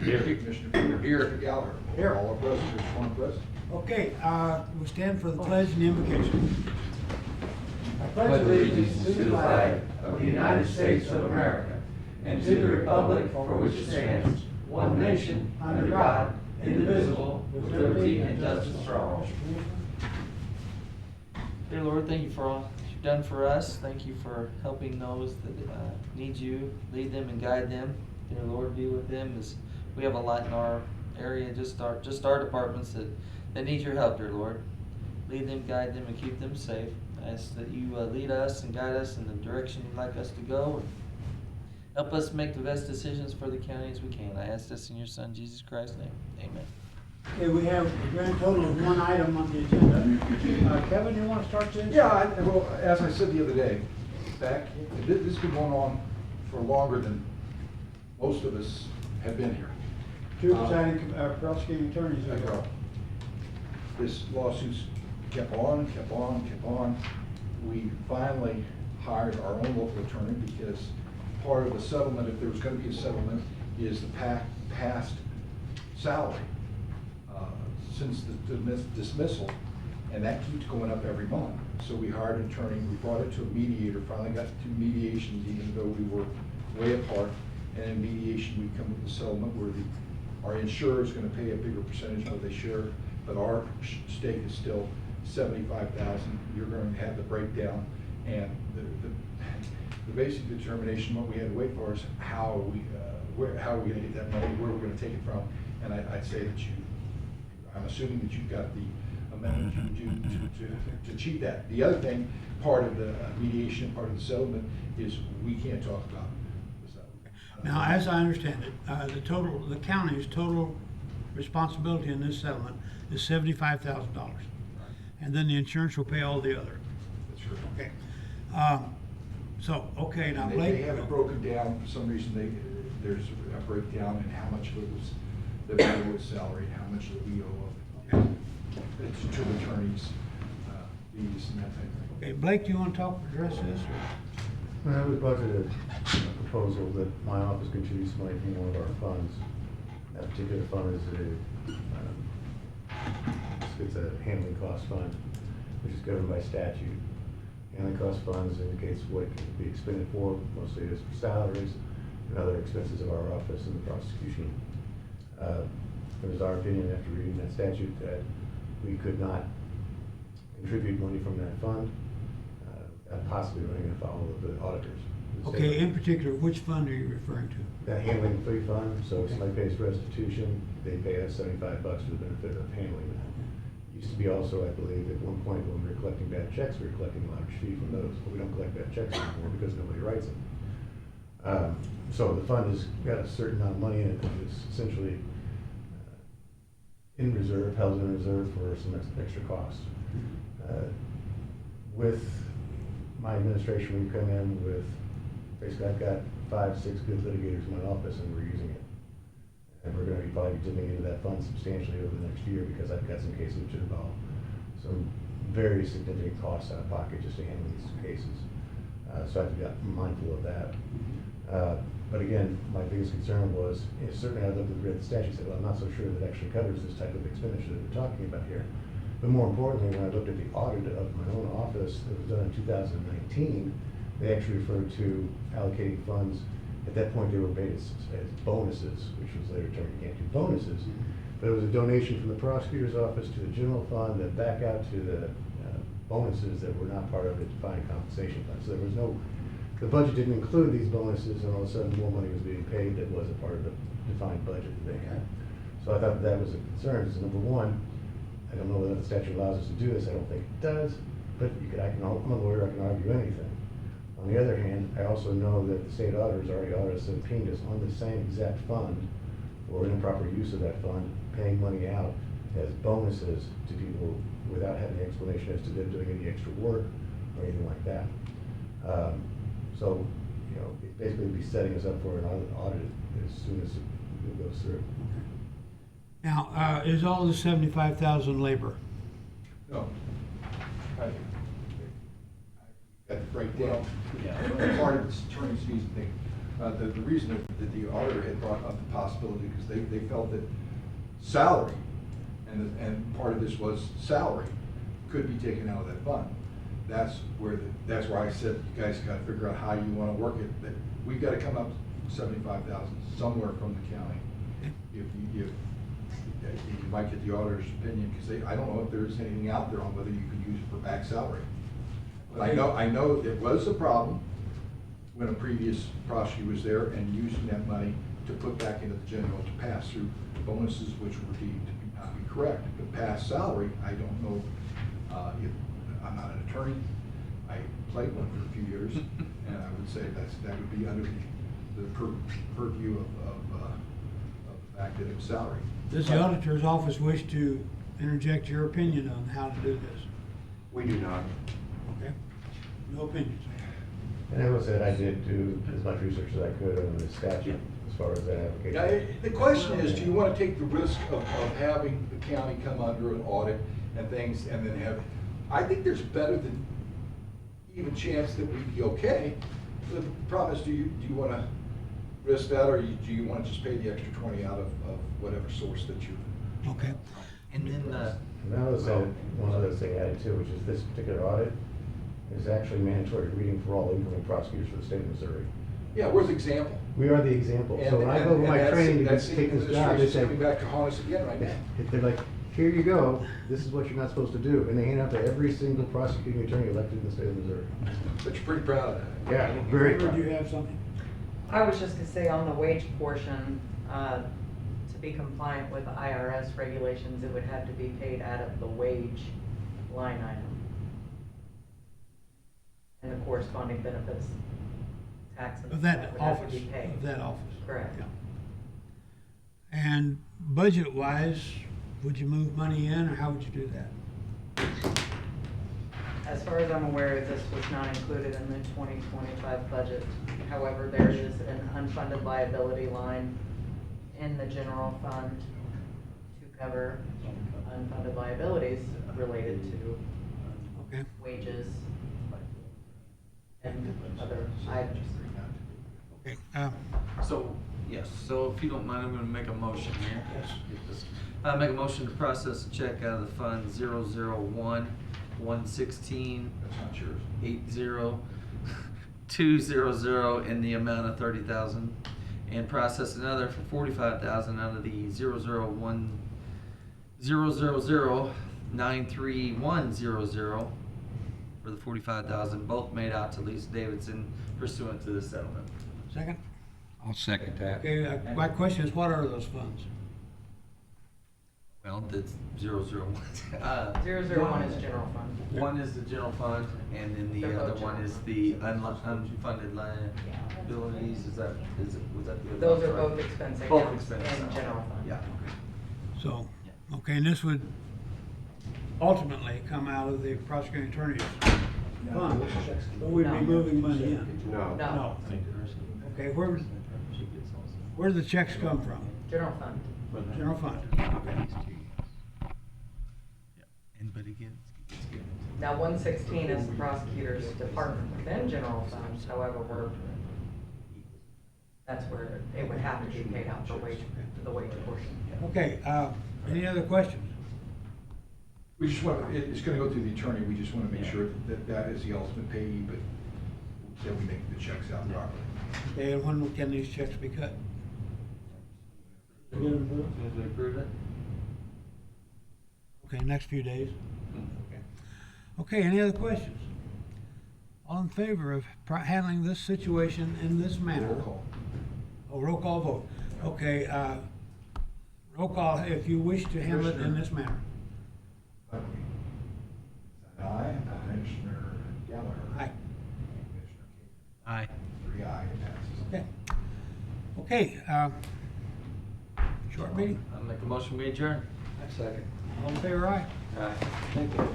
Here. Commissioner Peter. Here. Gallagher. Here. All are present, there's one present. Okay, we stand for the pledge and the invocation. I pledge allegiance to the flag of the United States of America and to the republic for which it stands, one nation, under God, indivisible, with liberty and justice for all. Dear Lord, thank you for all you've done for us. Thank you for helping those that need you. Lead them and guide them. Dear Lord, be with them as we have a lot in our area, just our departments that need your help, dear Lord. Lead them, guide them, and keep them safe. I ask that you lead us and guide us in the direction you'd like us to go. And help us make the best decisions for the county as we can. I ask this in your Son, Jesus Christ's name. Amen. Okay, we have a grand total of one item on the agenda. Kevin, you want to start this? Yeah, well, as I said the other day, this has been going on for longer than most of us have been here. Two presiding prosecuting attorneys. I know. This lawsuit's kept on. We finally hired our own local attorney because part of the settlement, if there was going to be a settlement, is the past salary since the dismissal, and that keeps going up every month. So we hired an attorney, we brought it to a mediator, finally got to mediations even though we were way apart. And in mediation, we come with a settlement where our insurer is going to pay a bigger percentage of what they share, but our stake is still $75,000. You're going to have the breakdown, and the basic determination. What we had to wait for is how are we going to get that money, where we're going to take it from. And I'd say that I'm assuming that you've got the amendment to achieve that. The other thing, part of the mediation, part of the settlement, is we can't talk about the settlement. Now, as I understand it, the county's total responsibility in this settlement is $75,000. And then the insurance will pay all the other. That's true. Okay. Okay, now And Blake. they have it broken down, for some reason there's a breakdown in how much of it was the VO salary, how much of the VO of it's to attorneys, fees and that type of thing. Okay, Blake, do you want to address this? When I was budgeted a proposal that my office contributes money from one of our funds. That particular fund is it's a handling cost fund, which is governed by statute. Handling cost funds indicates what it can be expended for, mostly it is for salaries and other expenses of our office and the prosecution. It was our opinion after reading that statute that we could not contribute money from that fund, and possibly running afoul of the auditors. Okay, in particular, which fund are you referring to? That handling fee fund, so if somebody pays restitution, they pay us $75 for the benefit of handling that. Used to be also, I believe, at one point when we were collecting bad checks, we were collecting a large fee from those, but we don't collect bad checks anymore because nobody writes them. So the fund has got a certain amount of money in it that is essentially in reserve, held in reserve for some extra costs. With my administration, we've come in with, basically I've got 5, 6 good litigators in my office and we're using it. And we're going to be probably dipping into that fund substantially over the next year because I've got some cases which involve some very significant costs out of pocket just to handle these cases. So I have to be mindful of that. But again, my biggest concern was, certainly I looked at the statute and said, well, I'm not so sure that actually covers this type of expenditure that we're talking about here. But more importantly, when I looked at the audit of my own office that was done in 2019, they actually referred to allocating funds. At that point, they were based as bonuses, which was later termed, you can't do bonuses. But it was a donation from the prosecutor's office to the general fund and back out to the bonuses that were not part of the defined compensation fund. So there was no, the budget didn't include these bonuses, and all of a sudden more money was being paid that wasn't part of the defined budget that they had. So I thought that was a concern. So number one, I don't know whether the statute allows us to do this. I don't think it does, but I'm a lawyer, I can argue anything. On the other hand, I also know that the state auditors already audited us and subpoenaed us on the same exact fund for improper use of that fund, paying money out as bonuses to people without having an explanation as to them doing any extra work or anything like that. So, it basically would be setting us up for an audit as soon as it goes through. Now, is all the $75,000 labor? No. Got the breakdown. Yeah. Part of it's attorney's fees, The reason that the auditor had brought up the possibility, because they felt that salary, and part of this was salary, could be taken out of that fund. That's where I said, you guys gotta figure out how you wanna work it, that we've gotta come up 75,000 somewhere from the county. If you might get the auditor's opinion, because I don't know if there's anything out there on whether you could use it for back salary. But I know it was a problem when a previous prosecutor was there and using that money to put back into the general to pass through bonuses which were deemed to not be correct. But past salary, I don't know, if, I'm not an attorney, I played one for a few years, and I would say that would be under the purview of the fact that it was salary. Does the auditor's office wish to interject your opinion on how to do this? We do not. Okay, no opinions. And I will say that I did do as much research as I could on the statute as far as that application. Now, the question is, do you want to take the risk of having the county come under an audit and things, and then have, I think there's better than even chance that we'd be okay. The problem is, do you want to risk that, or do you want to just pay the extra 20 out of whatever source that you? Okay. And then, And I will say one other thing added too, which is this particular audit is actually mandatory reading for all incoming prosecutors for the state of Missouri. Yeah, where's the example? We are the example. So when I go to my training to take this job, they say, Coming back to haunt us again right now. they're like, here you go, this is what you're not supposed to do. And they hand out to every single prosecuting attorney elected in the state of Missouri. But you're pretty proud of that. Yeah, very Edward, proud. do you have something? I was just gonna say on the wage portion, to be compliant with IRS regulations, it would have to be paid out of the wage line item. And the corresponding benefits, taxes. Of that would have to office, be paid. of that office. Correct. Yeah. And budget-wise, would you move money in, or how would you do that? As far as I'm aware, this was not included in the 2025 budget. However, there is an unfunded liability line in the general fund to cover unfunded liabilities related to Okay. wages and other items. Okay, so, yes, so if you don't mind, I'm gonna make a motion here. Yes. Get this. Make a motion to process a check out of the fund 001-116. That's not yours. 80200 in the amount of 30,000, and process another for 45,000 out of the 001-000-93100 for the 45,000, both made out to Lisa Davidson pursuant to the settlement. second? I'll second that. Okay, my question is, what are those funds? Well, that's 001. 001 is general fund. One is the general fund, and then the They're other both one general is the unfunded liabilities. Was that the other? Those are one? both expense Both accounts expense in accounts. general fund. Yeah. So, okay, and this would ultimately come out of the prosecuting attorney's fund, but we'd be No. moving money in. No. No, Okay, where do the checks come from? general fund. General fund. Okay. But again, it's good. Now, 116 is the prosecutor's department within general funds, however, that's where it would have to be paid out for the wage portion. Okay, any other questions? We just want, it's gonna go through the attorney, we just wanna make sure that that is the ultimate payee, but that we make the checks out properly. Okay, and when can these checks be cut? As soon as we approve it. Okay, next few days? Okay, any other questions? All in favor of handling this situation in this manner? Roll call. Oh, roll call vote. Okay, roll call if you wish to handle it in this manner. Aye. Commissioner Gallagher. Aye. Commissioner King. Aye. 3 ayes, it passes. Okay. Okay, short meeting. I'll make a motion, we adjourn. Second. All in favor, aye? Aye. Thank you.